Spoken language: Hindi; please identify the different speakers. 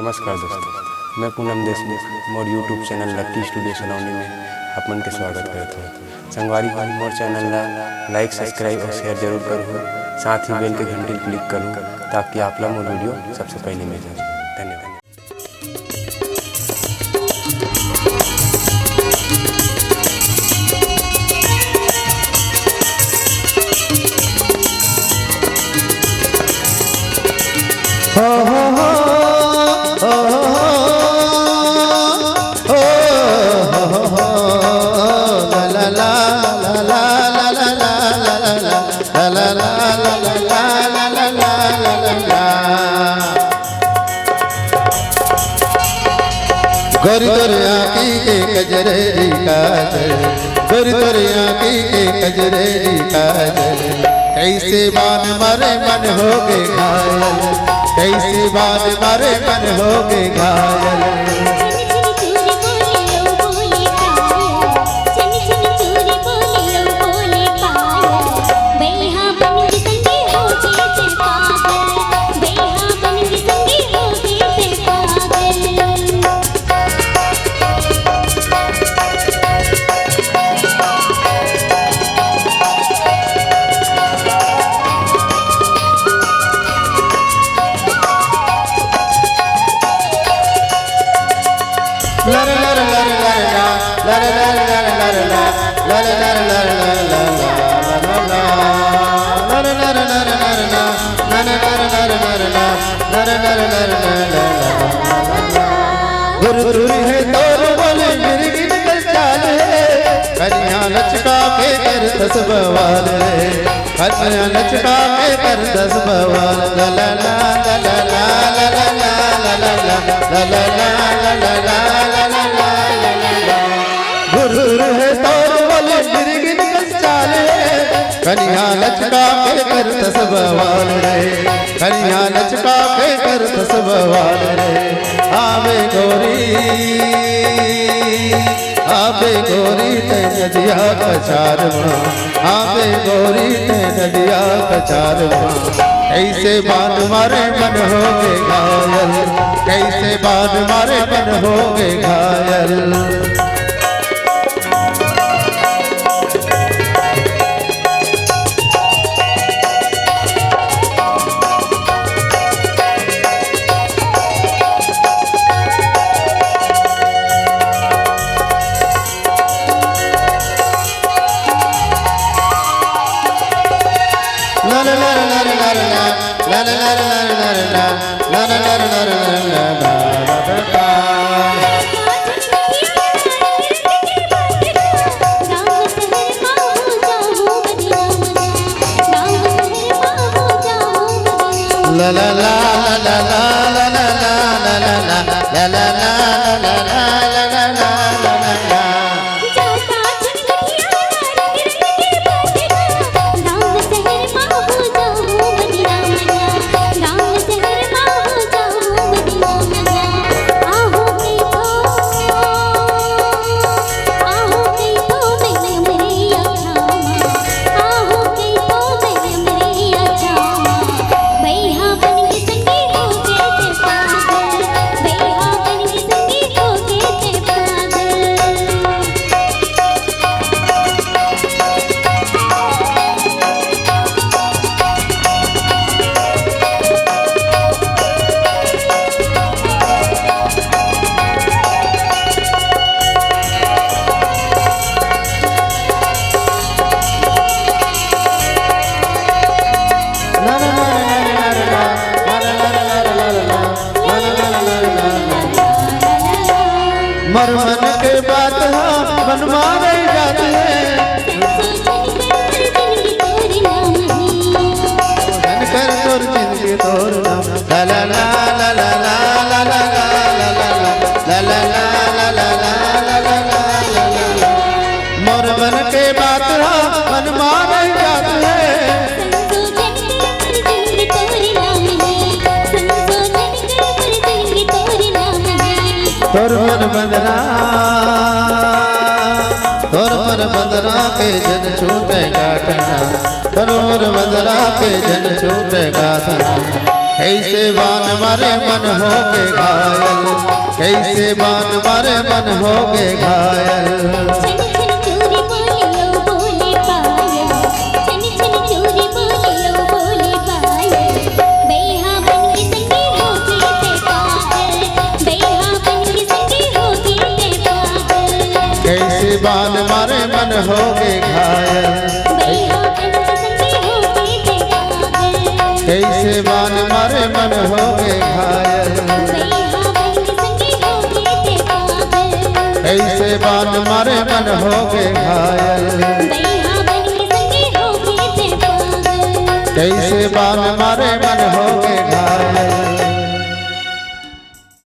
Speaker 1: नमस्कार दोस्तों, मैं पूनम देशमुख मोर यूट्यूब चैनल लकी स्टूडियो सलौनी में अपन के स्वागत करता हूँ। संगवारी भाई मोर चैनल ला लाइक सब्सक्राइब और शेयर जरूर करूँ, साथ ही बेल के घंटी क्लिक करूँ ताकि आप ला मोर वीडियो सबसे पहले मिल जाए। धन्यवाद।
Speaker 2: गोरी तोरिया की के कजरेरी काजल, गोरी तोरिया की के कजरेरी काजल, कैसे बान मारे मन हो गए घायल, कैसे बान मारे मन हो गए घायल। गुरुरी है तोर बोले मेरी गिनकर चाल है, कन्या लचका के कर 10 बवाल रे, कन्या लचका के कर 10 बवाल। ला ला ला ला ला ला ला ला ला ला ला ला ला। गुरुरी है तोर बोले मेरी गिनकर चाल है, कन्या लचका के कर 10 बवाल रे, कन्या लचका के कर 10 बवाल रे। आवे गोरी ते नदिया कचार माँ, आवे गोरी ते नदिया कचार माँ, कैसे बान मारे मन हो गए घायल, कैसे बान मारे मन हो गए घायल। La la la la la la la la la la la la la la la la la। मर मन के बात मन मारे जाती है, धन कर तोर जिंदगी तोर नाम। ला ला ला ला ला ला ला ला ला ला ला ला। मोर मन के बात मन मारे जाती है, तोर मन बंदना के जन छूटे गाठना, तोर मन बंदना के जन छूटे गाठना। कैसे बान मारे मन हो के घायल, कैसे बान मारे मन हो के घायल।
Speaker 3: छन छन चूड़ी बोलियो बोले पायल, छन छन चूड़ी बोलियो बोले पायल। बैहा बन के संगी होके ते पागल, बैहा बन के संगी होके ते पागल।
Speaker 2: कैसे बान मारे मन हो के घायल,
Speaker 3: बैहा बन के संगी होके ते पागल।
Speaker 2: कैसे बान मारे मन हो के घायल।
Speaker 3: बैहा बन के संगी होके ते पागल।
Speaker 2: कैसे बान मारे मन हो के घायल।
Speaker 3: बैहा बन के संगी होके ते पागल।
Speaker 2: कैसे बान मारे मन हो के घायल।